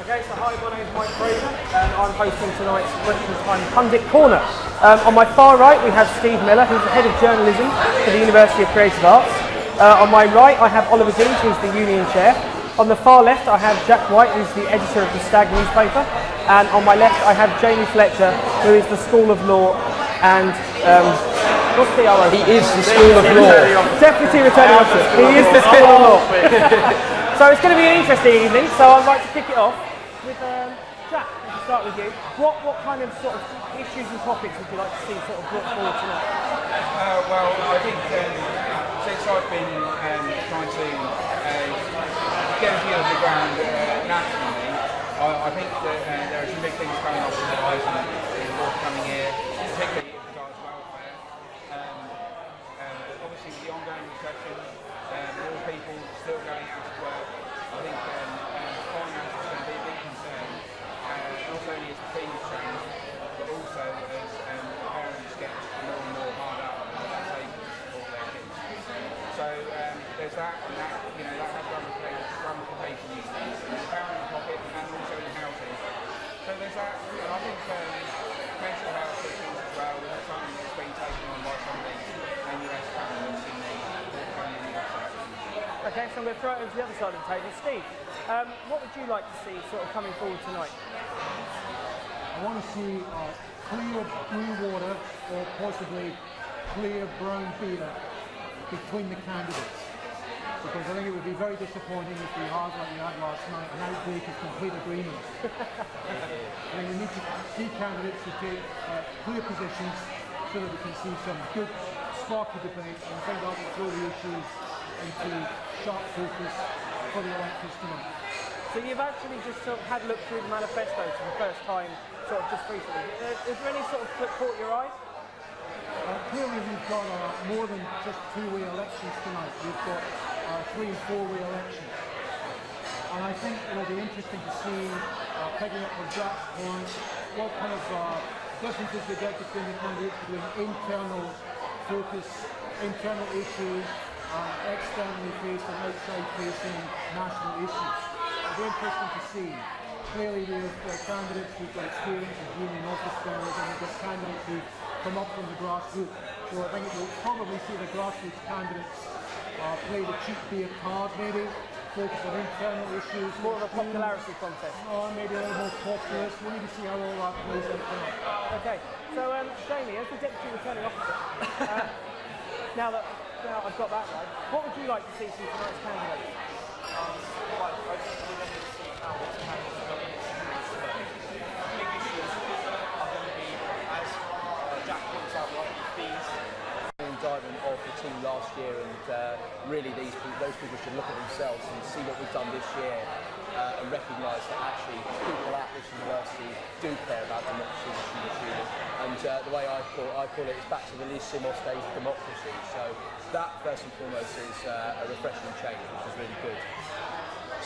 Okay, so hi, my name is Frazer, and I'm hosting tonight's Question Time Pundit Corner. On my far right we have Steve Miller, who's the Head of Journalism for the University of Creative Arts. On my right I have Oliver Deans, who's the Union Chair. On the far left I have Jack White, who's the editor of the Stag newspaper. And on my left I have Jamie Fletcher, who is the School of Law and... what's the RO? He is the School of Law. Deputy Returning Officer. He is the School of Law. So it's going to be an interesting evening, so I'd like to kick it off with Jack, to start with you. What kind of sort of issues and topics would you like to see sort of brought forward tonight? Well, I think since I've been trying to get a feel of the ground nationally, I think that there are some big things coming off the horizon in the forthcoming year, particularly with regards to welfare. Obviously, with the ongoing recession, more people still going out to work. I think finance is going to be a big concern, not only as the fees change, but also as parents get more and more hard up on their savings for their kids. So there's that, and that, that has ramifications in the parent pocket and also in housing. So there's that, and I think mental health issues as well. That's something that's been taken on by some of these US candidates in the Okay, so I'm going to throw it over to the other side of the table. Steve, what would you like to see sort of coming forward tonight? I want to see clear blue water or possibly clear brown beer between the candidates. Because I think it would be very disappointing if we had, like we had last night, an outbreak of complete agreement. I think we need to see candidates who take clear positions so that we can see some good, sparky debate, and I think that will throw the issues into sharp focus for the electors tonight. So you've actually just sort of had a look through the manifesto for the first time, sort of just recently. Is there any sort of that caught your eye? Clearly we've got more than just two-way elections tonight. We've got 3- and 4-way elections. And I think it'll be interesting to see, picking up on Jack's point, what kind of differences we get between the candidates, between internal focus, internal issues, externally facing, outside facing national issues. It'll be interesting to see. Clearly we have candidates who've got experience as union office bearers, and we've got candidates who've come up from the grassroots. So I think we'll probably see the grassroots candidates play the cheap beer card maybe, focus on internal issues. More of a popularity contest. Or maybe a little more populist. We need to see how all that plays out tonight. Okay, so Jamie, as the Deputy Returning Officer, now I've got that right, what would you like to see from tonight's candidates? Indictment of the team last year, and really those people should look at themselves and see what we've done this year and recognise that actually people at this university do care about democracy and student student. And the way I call it is back to the Lissimos days of democracy. So that first and foremost is a refreshing change, which is really good.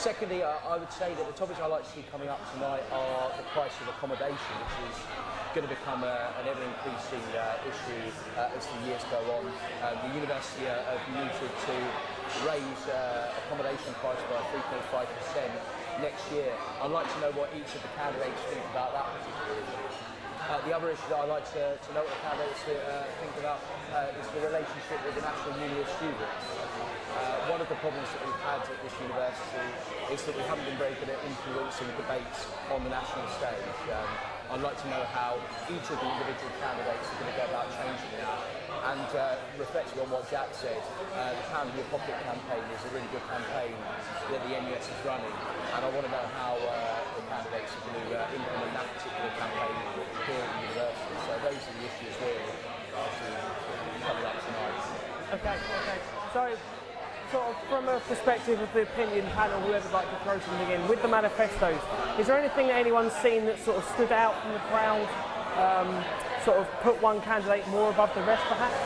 Secondly, I would say that the topics I like to see coming up tonight are the price of accommodation, which is going to become an ever-increasing issue as the years go on. The university have mooted to raise accommodation price by 3.5% next year. I'd like to know what each of the candidates think about that particular issue. The other issue that I'd like to know what the candidates think about is the relationship with the National Union of Students. One of the problems that we've had at this university is that we haven't been very good at influencing debates on the national stage. I'd like to know how each of the individual candidates are going to go about changing that. And reflecting on what Jack said, the Pound Your Pocket campaign is a really good campaign that the NUS is running. And I want to know how the candidates are going to implement that particular campaign here at the university. So those are the issues really coming up tonight. Okay. So, sort of from a perspective of the opinion panel, whoever'd like to throw something in, with the manifestos, is there anything that anyone's seen that sort of stood out from the crowd, sort of put one candidate more above the rest perhaps?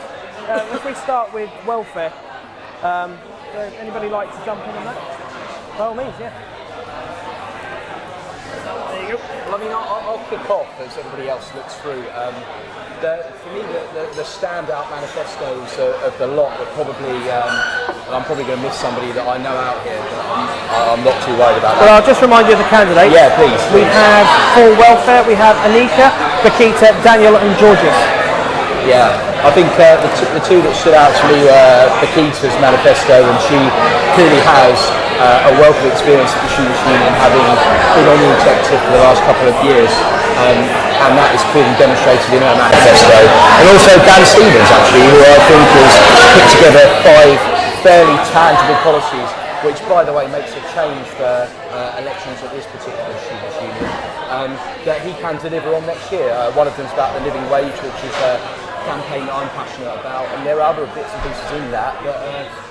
If we start with welfare, anybody like to jump in on that? By all means, yeah. There you go. Well, I mean, I'll kick off as everybody else looks through. For me, the standout manifestos of the lot were probably, and I'm probably going to miss somebody that I know out here, but I'm not too worried about that. Well, I'll just remind you of the candidates. Yeah, please. We have for welfare, we have Anika, Bakita, Daniel and Georges. Yeah, I think the two that stood out to me were Bakita's manifesto, and she clearly has a wealth of experience at the Students' Union, having been on the executive for the last couple of years. And that is clearly demonstrated in her manifesto. And also Dan Stevens, actually, who I think has put together 5 fairly tangible policies, which, by the way, makes a change for elections at this particular Students' Union, that he can deliver on next year. One of them is about the living wage, which is a campaign that I'm passionate about, and there are other bits and pieces in that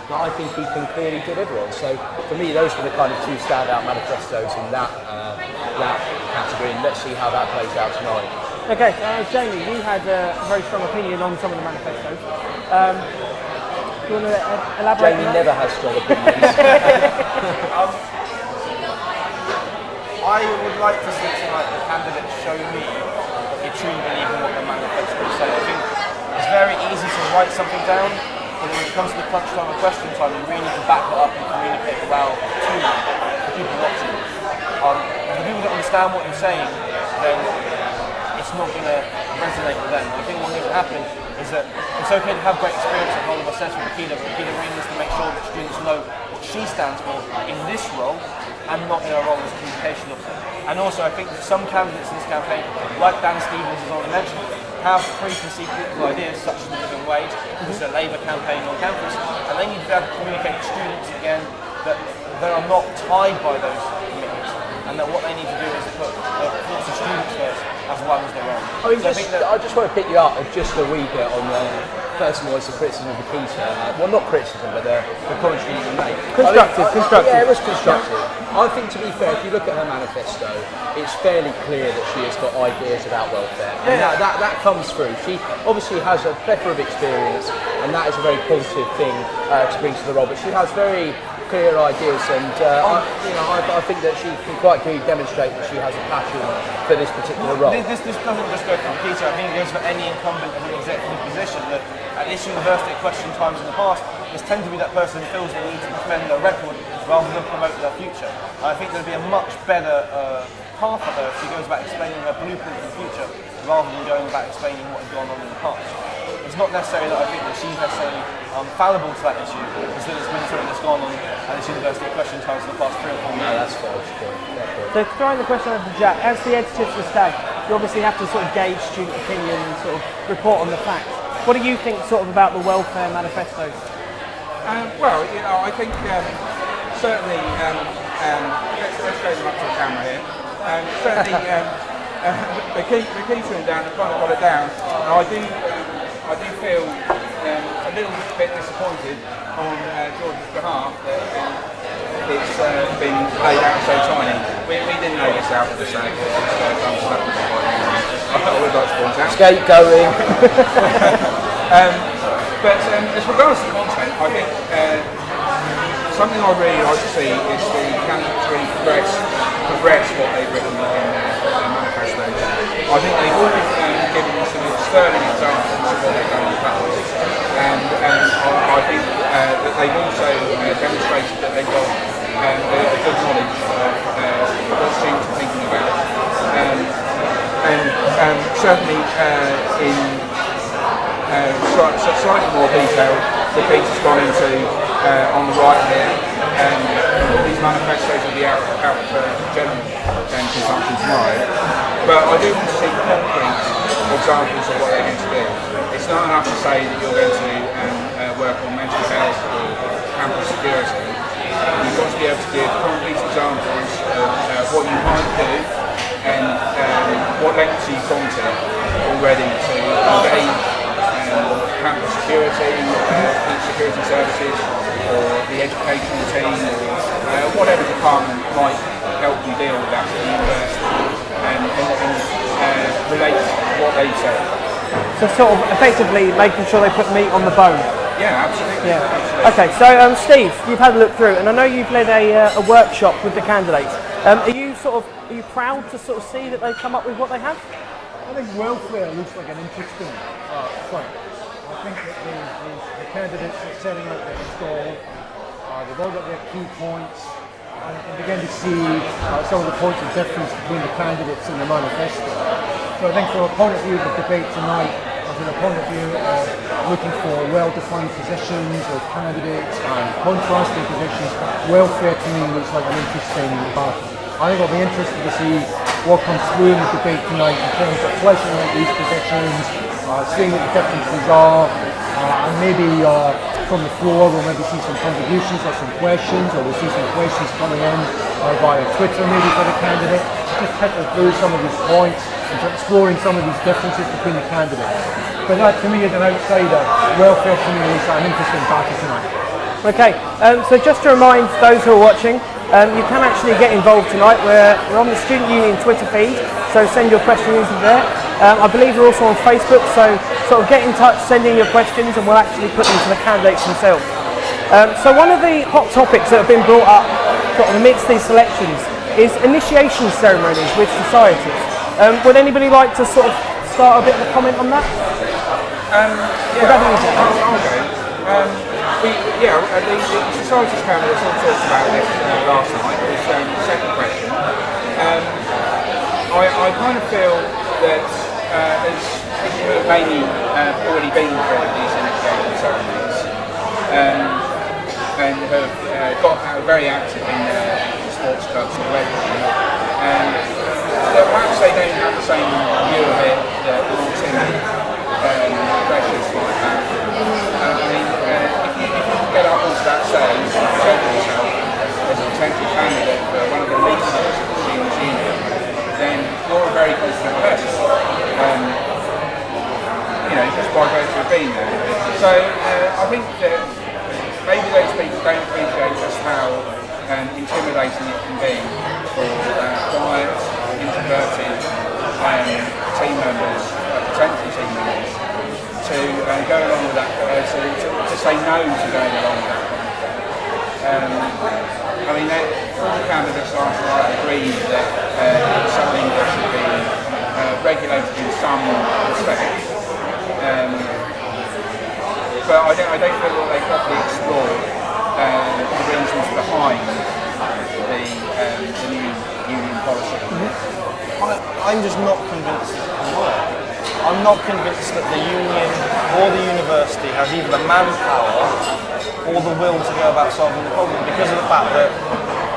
that I think he can clearly deliver on. So for me, those were the kind of 2 standout manifestos in that category, and let's see how that plays out tonight. Okay, Jamie, you had a very strong opinion on some of the manifestos. Do you want to elaborate? Jamie never has strong opinions. I would like to see tonight the candidates show me that they truly believe in what the manifestos say. I think it's very easy to write something down, but when it comes to the crunch time and question time, you really need to back it up and communicate well to the people watching. If the people don't understand what you're saying, then it's not going to resonate with them. I think what needs to happen is that it's okay to have great experience, like Oliver says with Akita, but Akita really needs to make sure that students know what she stands for in this role and not in her role as a communication officer. And also I think that some candidates in this campaign, like Dan Stevens has already mentioned, have preconceived political ideas such as the living wage, which is a Labour campaign on campus, and they need to be able to communicate to students again that they are not tied by those commitments, and that what they need to do is put the thoughts of students first as well as their own. I just want to pick you up just a wee bit on the personal voice of criticism of Bakita. Well, not criticism, but the commentary you made. Constructive. Yeah, it was constructive. I think, to be fair, if you look at her manifesto, it's fairly clear that she has got ideas about welfare. And that comes through. She obviously has a plethora of experience, and that is a very positive thing to bring to the role. But she has very clear ideas, and I think that she can quite clearly demonstrate that she has a passion for this particular role. This doesn't just go for Bakita. I think it goes for any incumbent of an executive position. That at this university at question times in the past, there's tend to be that person who feels they need to defend their record rather than promote their future. I think there'd be a much better path for her if she goes about explaining her blueprint for the future rather than going about explaining what has gone on in the past. It's not necessarily that I think that she's necessarily fallible to that issue, it's that it's been something that's gone on at this university at question times in the past 3 or 4 years. No, that's fair. So throwing the question over to Jack, as the editor for Stag, you obviously have to sort of gauge student opinion and sort of report on the facts. What do you think sort of about the welfare manifestos? Well, I think certainly, let's go up to the camera here. Certainly, Bakita and Dan have kind of got it down, and I do feel a little bit disappointed on George's behalf that it's been laid out so tiny. We didn't know this out of the Stag. I would like to point out. Scapegoating. But as regards to content, I think something I really like to see is the candidates really progress what they've written in their manifestos. I think they've all given some sterling examples of what they've done in the past, and I think that they've also demonstrated that they've got a good knowledge of what students are thinking about, and certainly in slightly more detail the Peter's gone into on the right here, and all these manifestos will be out for general consumption tomorrow. But I do want to see concrete examples of what they're going to do. It's not enough to say that you're going to work on mental health or campus security. You've got to be able to give concrete examples of what you might do and what lengths you've gone to already to engage campus security, security services, or the educational team, or whatever department might help you deal with that at the university, and relate what they say. So sort of effectively making sure they put meat on the bone. Yeah, absolutely. Yeah. Absolutely. Okay, so Steve, you've had a look through, and I know you've led a workshop with the candidates. Are you are you proud to sort of see that they've come up with what they have? I think welfare looks like an interesting point. I think that the candidates are setting out their stall. They've all got their key points. And you can begin to see some of the points of difference between the candidates in the manifesto. So I think from a point of view of the debate tonight, from a point of view of looking for well-defined positions of candidates and contrasting positions, welfare to me looks like an interesting battle. I think I'll be interested to see what comes through in the debate tonight in terms of fleshing out these positions, seeing what the differences are, and maybe from the floor we'll maybe see some contributions or some questions, or we'll see some questions coming in via Twitter maybe for the candidate, just picking through some of these points and exploring some of these differences between the candidates. But that to me as an outsider, welfare to me is an interesting battle tonight. Okay, so just to remind those who are watching, you can actually get involved tonight. We're on the Student Union Twitter feed, so send your questions in there. I believe we're also on Facebook, so sort of get in touch, send in your questions, and we'll actually put them to the candidates themselves. So one of the hot topics that have been brought up sort of amidst these selections is initiation ceremonies with societies. Would anybody like to sort of start a bit of a comment on that? Yeah, I'll go. The society's candidates all talked about this last night. It was the second question. I kind of feel that as people who have mainly already been through these initiation ceremonies and have got very active in sports clubs already, that perhaps they don't have the same view of it that more timid pressures like that. If you get up onto that stage and present yourself as a potential candidate for one of the leaders of the Seniors Union, then you're a very confident person. Just by virtue of being there. So I think that maybe those people don't appreciate just how intimidating it can be for quiet, introverted team members, potential team members, to go along with that, to say no to going along with that. All the candidates I agree that it's something that should be regulated in some respect. But I don't feel that they properly explore the reasons behind the new union policy. I'm just not convinced that it can work. I'm not convinced that the union or the university has either the manpower or the will to go about solving the problem, because of the fact that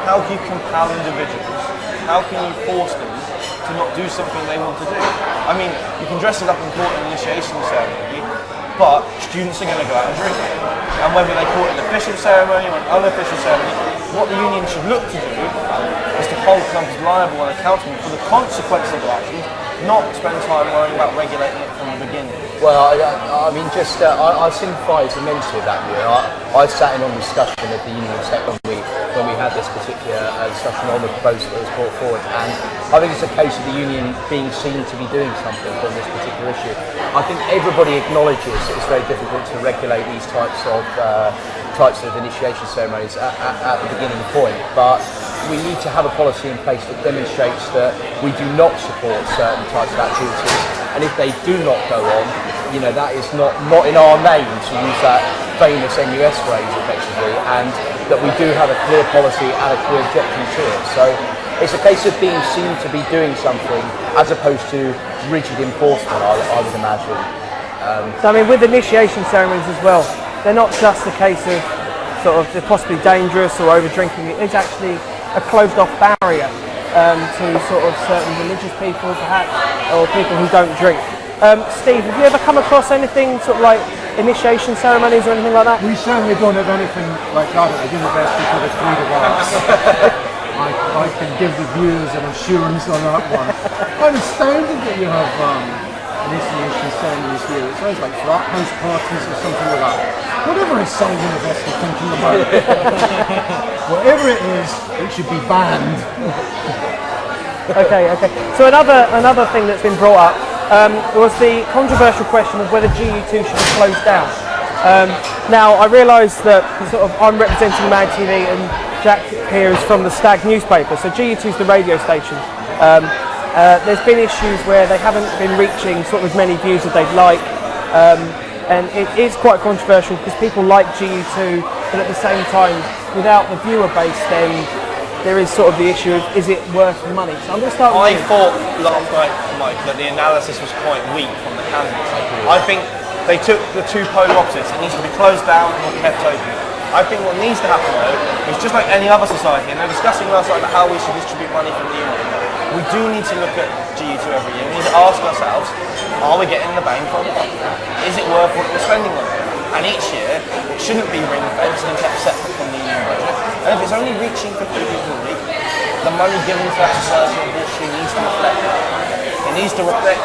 how can you compel individuals? How can you force them to not do something they want to do? I mean, you can dress it up and call it an initiation ceremony, but students are going to go out and drink. And whether they call it an official ceremony or an unofficial ceremony, what the union should look to do is to hold companies liable and accountable for the consequences of their actions, not spend time worrying about regulating it from the beginning. Well, I've sympathised immensely with that view. I sat in on the discussion at the union set when we had this particular discussion on the proposal that was brought forward, and I think it's a case of the union being seen to be doing something on this particular issue. I think everybody acknowledges it's very difficult to regulate these types of initiation ceremonies at the beginning point, but we need to have a policy in place that demonstrates that we do not support certain types of activities, and if they do not go on, that is not in our name, to use that famous NUS phrase effectively, and that we do have a clear policy and a clear objection to it. So it's a case of being seen to be doing something as opposed to rigid enforcement, I would imagine. So with initiation ceremonies as well, they're not just a case of sort of they're possibly dangerous or over drinking. It is actually a closed off barrier to sort of certain religious people perhaps, or people who don't drink. Steve, have you ever come across anything sort of like initiation ceremonies or anything like that? We certainly don't have anything like that at the University for the Creed of Arts. I can give the viewers an assurance on that one. I'm astounded that you have initiation ceremonies here. It sounds like frat house parties or something like that. Whatever is South University thinking about, whatever it is, it should be banned. Okay. So another thing that's been brought up was the controversial question of whether GU2 should be closed down. Now I realise that sort of I'm representing Mag TV, and Jack here is from the Stag newspaper. So GU2 is the radio station. There's been issues where they haven't been reaching sort of as many views as they'd like, and it is quite controversial because people like GU2, but at the same time, without the viewer base, then there is sort of the issue of, is it worth money? So I'm going to start with you. thought last night, Mike, that the analysis was quite weak from the candidates. I think they took the two polar opposites. It needs to be closed down or kept open. I think what needs to happen though is just like any other society, and they're discussing last night about how we should distribute money from the union. We do need to look at GU2 every year. We need to ask ourselves, are we getting the bang for the buck? Is it worth what we're spending on it? And each year, it shouldn't be ring-fenced and kept separate from the union budget. And if it's only reaching for 3 people a week, the money given to that society unfortunately needs to reflect that. It needs to reflect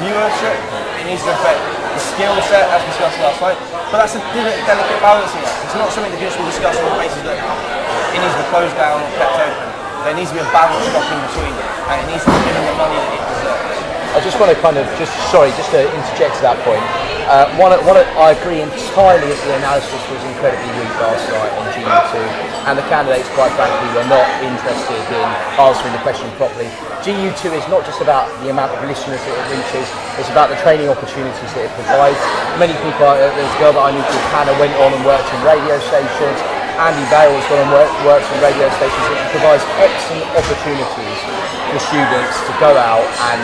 viewership, it needs to reflect the skill set as discussed last night, but that's a delicate balancing act. It's not something that just will discuss on the basis that it needs to be closed down or kept open. There needs to be a balance stock in between it, and it needs to be given the money that it deserves. I just want to just to interject to that point. I agree entirely that the analysis was incredibly weak last night on GU2, and the candidates, quite frankly, were not interested in answering the question properly. GU2 is not just about the amount of listeners that it reaches, it's about the training opportunities that it provides. Many people, there's a girl that I knew called Hannah, went on and worked in radio stations. Andy Bale has gone and works in radio stations. It provides excellent opportunities for students to go out and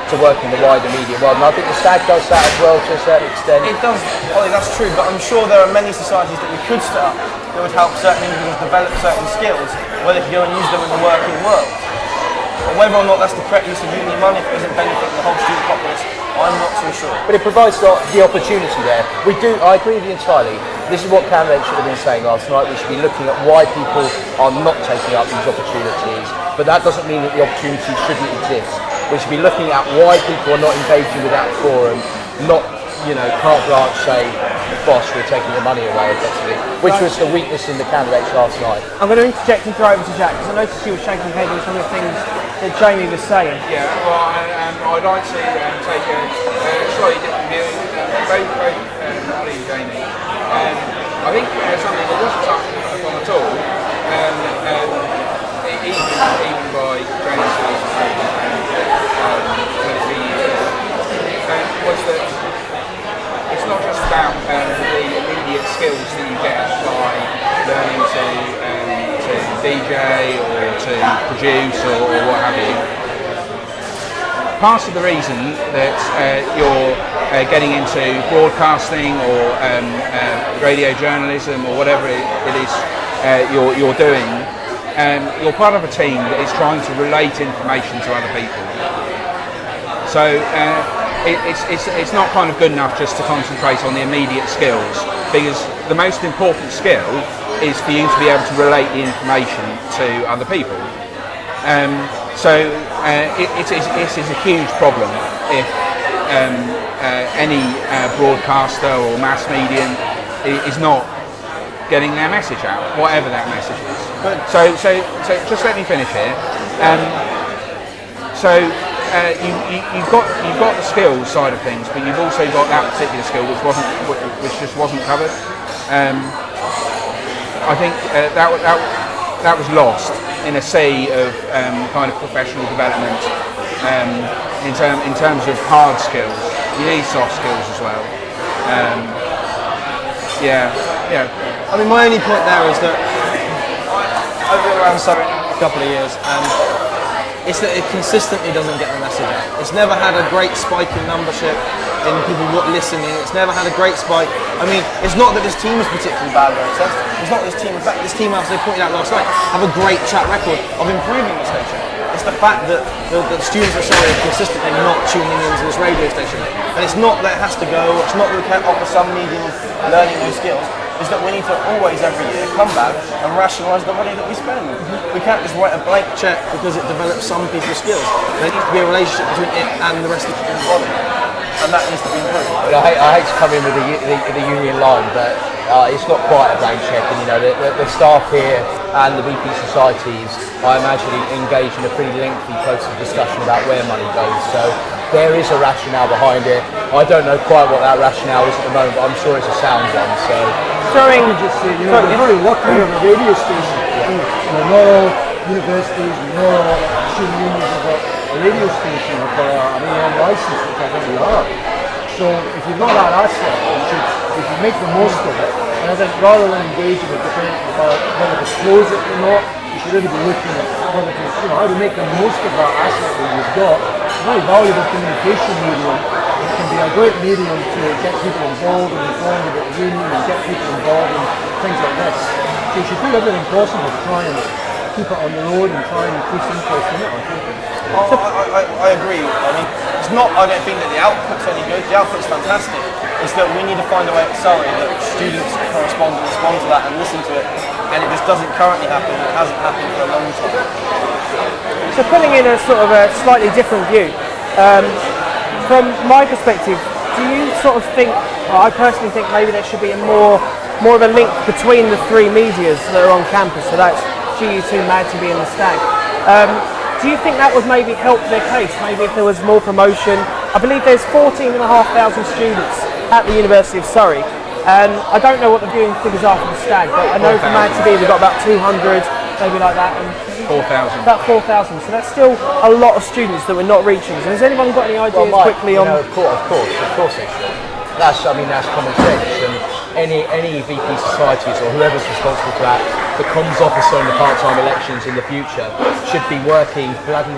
to work in the wider media world. And I think the Stag does that as well to a certain extent. It does, Ollie, that's true, but I'm sure there are many societies that we could start that would help certain individuals develop certain skills where they could go and use them in the working world. But whether or not that's the correct use of uni money, if it doesn't benefit the whole student populace, I'm not too sure. But it provides the opportunity there. I agree with you entirely. This is what candidates should have been saying last night. We should be looking at why people are not taking up these opportunities. But that doesn't mean that the opportunity shouldn't exist. We should be looking at why people are not engaging with that forum, not, carte blanche say, boss, we're taking the money away, effectively, which was the weakness in the candidates last night. I'm going to interject and throw over to Jack, because I noticed you were shaking your head on some of the things that Jamie was saying. Yeah, well, I'd like to take a slightly different view. Both Ollie and Jamie. I think something that wasn't touched upon at all, even by Jamie's was that it's not just about the immediate skills that you get by learning to DJ or to produce or what have you. Part of the reason that you're getting into broadcasting or radio journalism or whatever it is you're doing, you're part of a team that is trying to relate information to other people. So it's not kind of good enough just to concentrate on the immediate skills, because the most important skill is for you to be able to relate the information to other people. It is a huge problem if any broadcaster or mass medium is not getting their message out, whatever that message is. So just let me finish here. You've got the skills side of things, but you've also got that particular skill which just wasn't covered. I think that was lost in a sea of kind of professional development. In terms of hard skills, you need soft skills as well. Yeah. I mean, my only point there is that I've been around Surrey a couple of years, and it's that it consistently doesn't get the message out. It's never had a great spike in membership, in people listening. It's never had a great spike. I mean, it's not that this team is particularly bad, though. It's not this team. In fact, this team, as they pointed out last night, have a great track record of improving the station. It's the fact that the students are sorry are consistently not tuning into this radio station. And it's not that it has to go, it's not that we can't offer some medium of learning new skills. Is that we need to always, every year, come back and rationalise the money that we spend. We can't just write a blank cheque because it develops some people's skills. There needs to be a relationship between it and the rest of the student body. And that needs to be improved. I hate to come in with the union line, but it's not quite a blank cheque. And the staff here and the VP societies, I imagine, engage in a pretty lengthy process of discussion about where money goes. So there is a rationale behind it. I don't know quite what that rationale is at the moment, but I'm sure it's a sound one. So they're very lucky on a radio station. see, not all universities, not all student unions have got a radio station or an AM license, which I think we are. So if you've got that asset, you should make the most of it. And I think rather than engage in a debate about whether to close it or not, you should really be looking at whether to, how to make the most of that asset that you've got. It's a very valuable communication medium. It can be a great medium to get people involved and informed about the union and get people involved in things like this. So you should do everything possible to try and keep it on the road and try and increase interest in it, I think. I agree. I mean, it's not, I don't think that the output's any good. The output's fantastic. It's that we need to find a way at Surrey that students correspond and respond to that and listen to it. And it just doesn't currently happen. It hasn't happened for a long time. So putting in a sort of a slightly different view, from my perspective, do you sort of think, well, I personally think maybe there should be more of a link between the three medias that are on campus, so that's GU2, Mad TV and the Stag. Do you think that would maybe help their case? Maybe if there was more promotion? I believe there's 14,500 students at the University of Surrey, and I don't know what the viewing figures are for the Stag, but I know for Mad TV we've got about 200, maybe like that. And 4,000. About 4,000, so that's still a lot of students that we're not reaching. So has anyone got any ideas quickly on... Of course they should. That's common sense. And any VP societies or whoever's responsible for that, the comms officer in the part-time elections in the future should be working bloody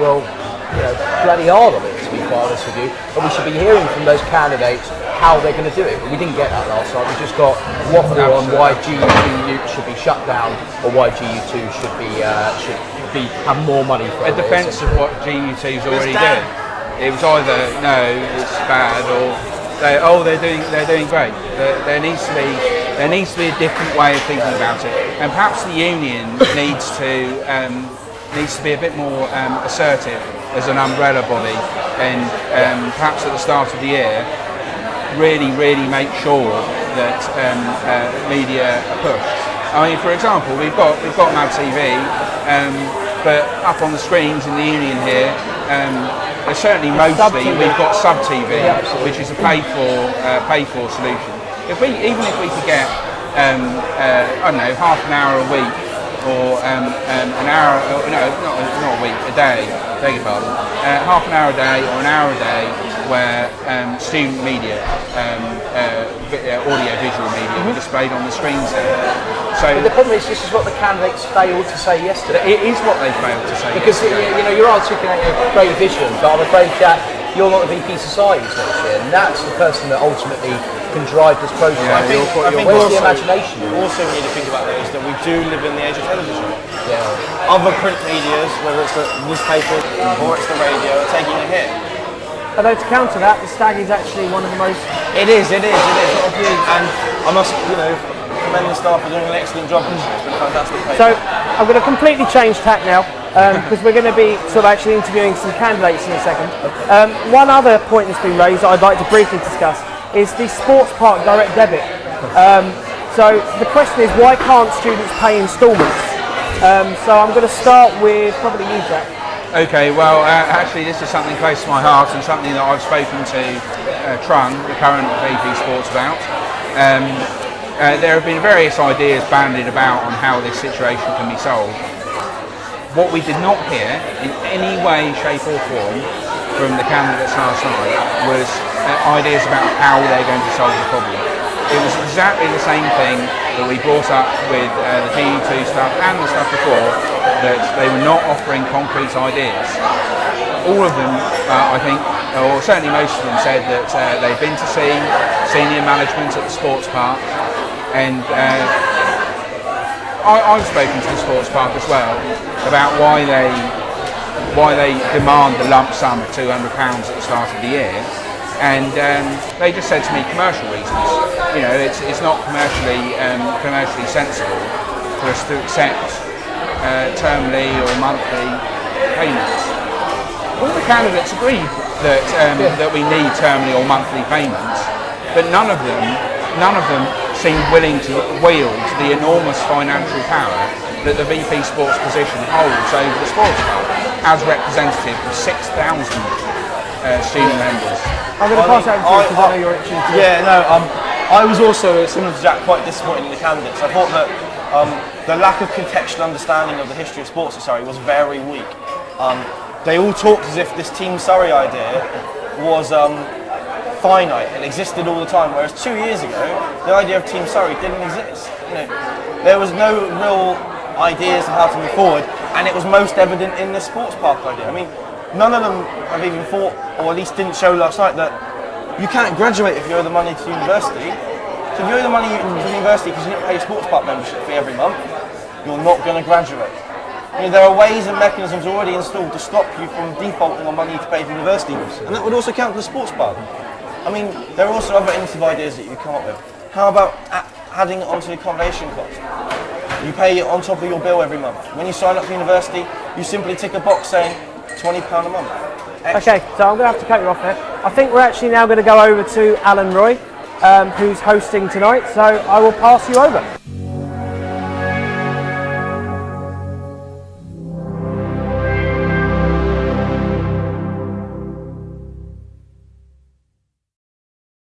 hard on it, to be quite honest with you. And we should be hearing from those candidates how they're going to do it. But we didn't get that last time. We just got waffle on why GU2 should be shut down or why GU2 should have more money for A defence of what GU2 is already doing. It was either no, it's bad, or they're doing great. There needs to be a different way of thinking about it, and perhaps the union needs to be a bit more assertive as an umbrella body, and perhaps at the start of the year, really make sure that media are pushed. I mean, for example, we've got Mad TV, but up on the screens in the union here. Certainly, mostly we've got Sub TV, which is a paid for solution. Even if we could get, I don't know, half an hour a week, or an hour, not a week, a day. Beg your pardon. Half an hour a day or an hour a day, where student media, audio-visual media, were displayed on the screens there. So but the problem is, this is what the candidates failed to say yesterday. It is what they failed to say. Because you're articulating a great vision, but I'm afraid, Jack, you're not the VP societies next year, and that's the person that ultimately can drive this process. I think where's the imagination? Also, we need to think about is that we do live in the age of television. Yeah. Other print medias, whether it's the newspaper or it's the radio, are taking a hit. Although to counter that, the Stag is actually one of the most... It is. And I must, commend the staff for doing an excellent job. It's been fantastic. So I'm going to completely change tack now, because we're going to be sort of actually interviewing some candidates in a second. One other point that's been raised that I'd like to briefly discuss is the sports park direct debit. So the question is, why can't students pay instalments? So I'm going to start with probably you, Jack. Okay, well, actually this is something close to my heart and something that I've spoken to Trung, the current VP Sports, about. There have been various ideas bandied about on how this situation can be solved. What we did not hear in any way, shape or form from the candidates last night was ideas about how they're going to solve the problem. It was exactly the same thing that we brought up with the GU2 stuff and the stuff before, that they were not offering concrete ideas. All of them, I think, or certainly most of them, said that they've been to see senior management at the sports park, and I've spoken to the sports park as well about why they demand the lump sum of £200 at the start of the year. And they just said to me, commercial reasons. It's not commercially sensible for us to accept termly or monthly payments. All the candidates agreed that we need termly or monthly payments, but none of them seemed willing to wield the enormous financial power that the VP Sports position holds over the sports club as representative of 6,000 student members. I'm going to pass out to you because I know you're itching to... I was also, similar to Jack, quite disappointed in the candidates. I thought that The lack of contextual understanding of the history of sports in Surrey was very weak. They all talked as if this Team Surrey idea was finite and existed all the time, whereas 2 years ago, the idea of Team Surrey didn't exist. There was no real ideas of how to move forward, and it was most evident in the sports park idea. I mean, none of them have even thought, or at least didn't show last night, that you can't graduate if you owe the money to university. So if you owe the money to university because you didn't pay a sports park membership fee every month, you're not going to graduate. There are ways and mechanisms already installed to stop you from defaulting on money to pay to university, and that would also count for the sports park. I mean, there are also other innovative ideas that you come up with. How about adding it onto the accommodation cost? You pay it on top of your bill every month. When you sign up for university, you simply tick a box saying £20 a month. Extra. Okay, so I'm going to have to cut you off there. I think we're actually now going to go over to Alan Roy, who's hosting tonight, so I will pass you over.